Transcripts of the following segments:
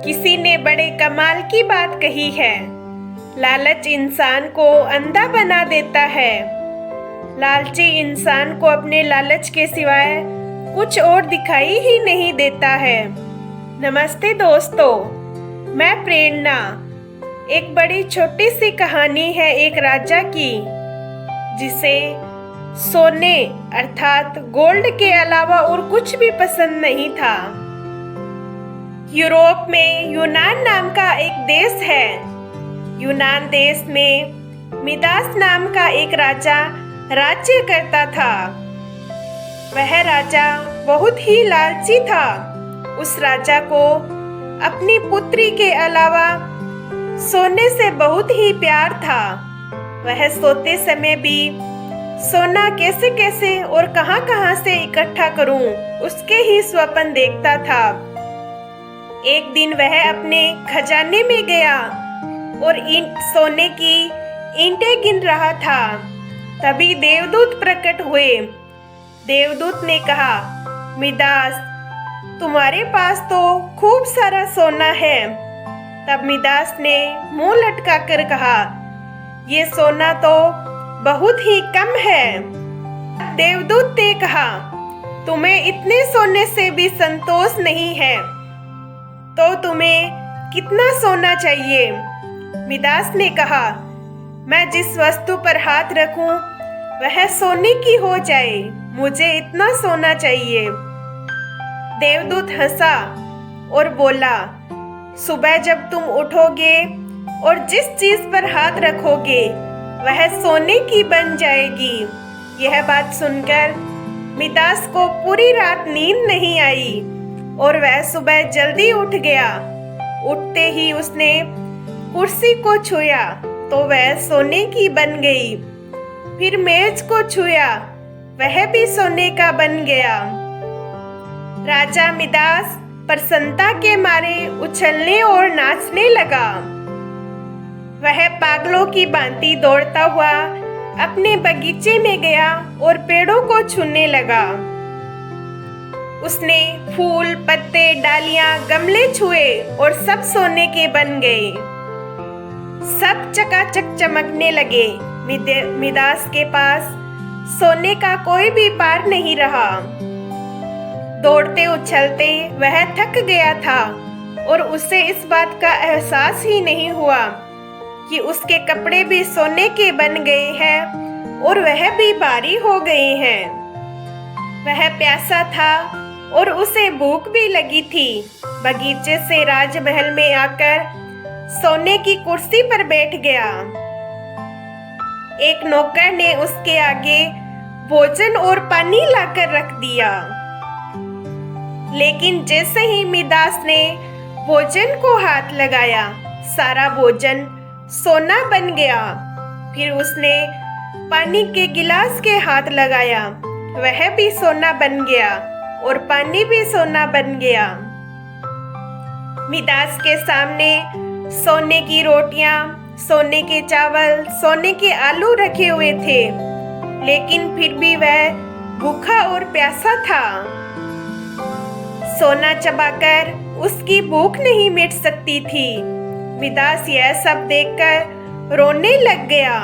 किसी ने बड़े कमाल की बात कही है। लालच इंसान को अंधा बना देता है। लालची इंसान को अपने लालच के सिवाय कुछ और दिखाई ही नहीं देता है। नमस्ते दोस्तों, मैं प्रेरणा। एक बड़ी छोटी सी कहानी है एक राजा की, जिसे सोने अर्थात गोल्ड के अलावा और कुछ भी पसंद नहीं था। यूरोप में यूनान नाम का एक देश है। यूनान देश में मिदास नाम का एक राजा राज्य करता था। वह राजा बहुत ही लालची था। उस राजा को अपनी पुत्री के अलावा सोने से बहुत ही प्यार था। वह सोते समय भी सोना कैसे कैसे और कहां से इकट्ठा करूं, उसके ही स्वप्न देखता था। एक दिन वह अपने खजाने में गया और सोने की ईंटें गिन रहा था। तभी देवदूत प्रकट हुए। देवदूत ने कहा, मिदास, तुम्हारे पास तो खूब सारा सोना है। तब मिदास ने मुंह लटकाकर कहा, ये सोना तो बहुत ही कम है। देवदूत ने कहा, तुम्हें इतने सोने से भी संतोष नहीं है, तो तुम्हें कितना सोना चाहिए? मिदास ने कहा, मैं जिस वस्तु पर हाथ रखूं वह सोने की हो जाए, मुझे इतना सोना चाहिए। देवदूत हंसा और बोला, सुबह जब तुम उठोगे और जिस चीज पर हाथ रखोगे वह सोने की बन जाएगी। यह बात सुनकर मिदास को पूरी रात नींद नहीं आई और वह सुबह जल्दी उठ गया। उठते ही उसने कुर्सी को छुआ तो वह सोने की बन गई। फिर मेज को छुआ, वह भी सोने का बन गया। राजा मिदास प्रसन्नता के मारे उछलने और नाचने लगा। वह पागलों की भांति दौड़ता हुआ अपने बगीचे में गया और पेड़ों को छूने लगा। उसने फूल, पत्ते, डालियां, गमले छुए और सब सोने के बन गए। सब चकाचक चमकने लगे। मिदास के पास सोने का कोई भी पार नहीं रहा। दौड़ते उछलते वह थक गया था और उसे इस बात का एहसास ही नहीं हुआ कि उसके कपड़े भी सोने के बन गए हैं और वह भी भारी हो गए हैं। वह प्यासा था और उसे भूख भी लगी थी। बगीचे से राजमहल में आकर सोने की कुर्सी पर बैठ गया। एक नौकर ने उसके आगे भोजन और पानी लाकर रख दिया। लेकिन जैसे ही मिदास ने भोजन को हाथ लगाया, सारा भोजन सोना बन गया। फिर उसने पानी के गिलास के हाथ लगाया, वह भी सोना बन गया और पानी भी सोना बन गया। मिदास के सामने सोने की रोटियां, सोने के चावल, सोने के आलू रखे हुए थे, लेकिन फिर भी वह भूखा और प्यासा था। सोना चबाकर उसकी भूख नहीं मिट सकती थी। मिदास यह सब देखकर रोने लग गया।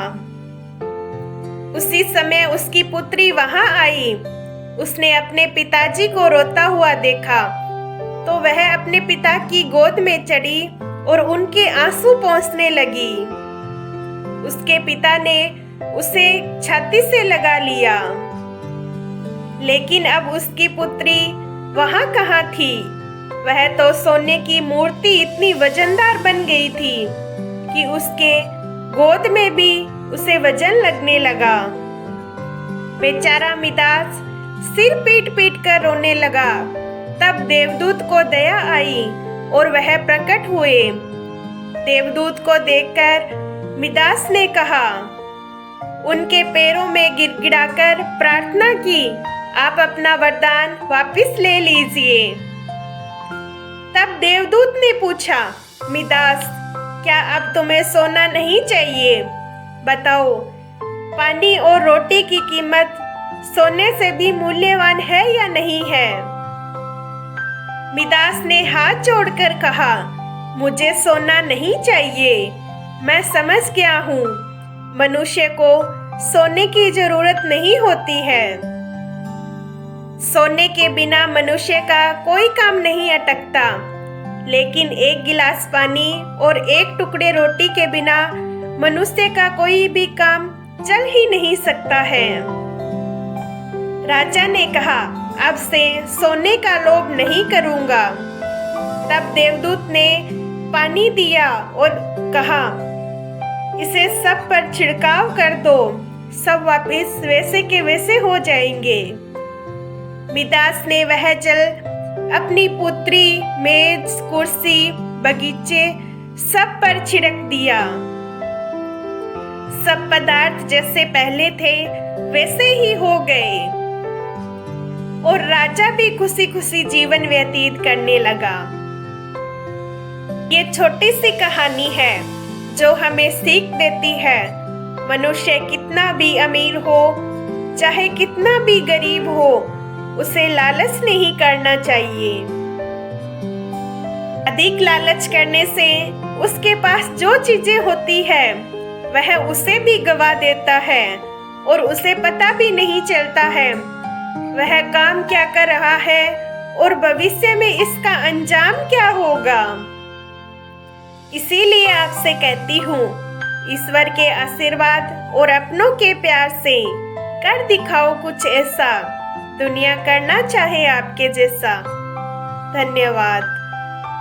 उसी समय उसकी पुत्री वहां आई। उसने अपने पिताजी को रोता हुआ देखा तो वह अपने पिता की गोद में चढ़ी और उनके आंसू पोंछने लगी। उसके पिता ने उसे छाती से लगा लिया। लेकिन अब उसकी पुत्री वहां कहाँ थी? वह तो सोने की मूर्ति इतनी वजनदार बन गई थी कि उसके गोद में भी उसे वजन लगने लगा। बेचारा मिदास सिर पीट पीट कर रोने लगा। तब देवदूत को दया आई और वह प्रकट हुए। देवदूत को देखकर मिदास ने कहा, उनके पैरों में गिड़गिड़ाकर प्रार्थना की, आप अपना वरदान वापस ले लीजिए। तब देवदूत ने पूछा, मिदास, क्या अब तुम्हें सोना नहीं चाहिए? बताओ, पानी और रोटी की कीमत सोने से भी मूल्यवान है या नहीं है? मिदास ने हाथ जोड़कर कहा, मुझे सोना नहीं चाहिए। मैं समझ गया हूँ, मनुष्य को सोने की जरूरत नहीं होती है। सोने के बिना मनुष्य का कोई काम नहीं अटकता, लेकिन एक गिलास पानी और एक टुकड़े रोटी के बिना मनुष्य का कोई भी काम चल ही नहीं सकता है। राजा ने कहा, अब से सोने का लोभ नहीं करूंगा। तब देवदूत ने पानी दिया और कहा, इसे सब पर छिड़काव कर दो, सब वापस वैसे के वैसे हो जाएंगे। मिदास ने वह जल अपनी पुत्री, मेज, कुर्सी, बगीचे सब पर छिड़क दिया। सब पदार्थ जैसे पहले थे वैसे ही हो गए और राजा भी खुशी खुशी जीवन व्यतीत करने लगा। ये छोटी सी कहानी है जो हमें सीख देती है, मनुष्य कितना भी अमीर हो, चाहे कितना भी गरीब हो, उसे लालच नहीं करना चाहिए। अधिक लालच करने से उसके पास जो चीजें होती है वह उसे भी गवा देता है और उसे पता भी नहीं चलता है वह काम क्या कर रहा है और भविष्य में इसका अंजाम क्या होगा। इसीलिए आपसे कहती हूँ, ईश्वर के आशीर्वाद और अपनों के प्यार से कर दिखाओ कुछ ऐसा, दुनिया करना चाहे आपके जैसा। धन्यवाद।